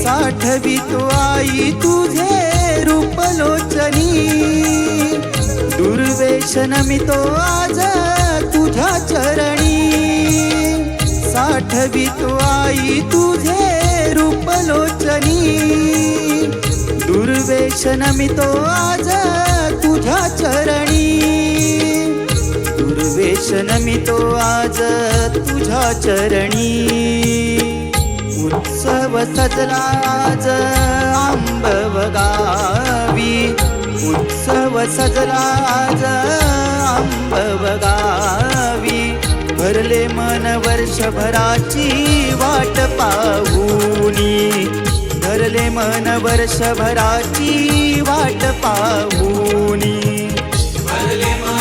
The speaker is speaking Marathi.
साठवितो आई तुझे रूपलोचनी, दुर्वेशन मी तो आज तुझ्या चरणी। साठवितो आई तुझे रूपलोचनी, दुर्वेशन मी तो आज तुझ्या चरणी। दुर्वेशन मी तो आज तुझ्या चरणी। उत्सव सजला आज आंबवगावी, उत्सव सजला आज आंबवगावी। भरले मन वर्षभराची वाट पाहुनी, भरले मन वर्षभराची वाट पाहुनी, भरले मन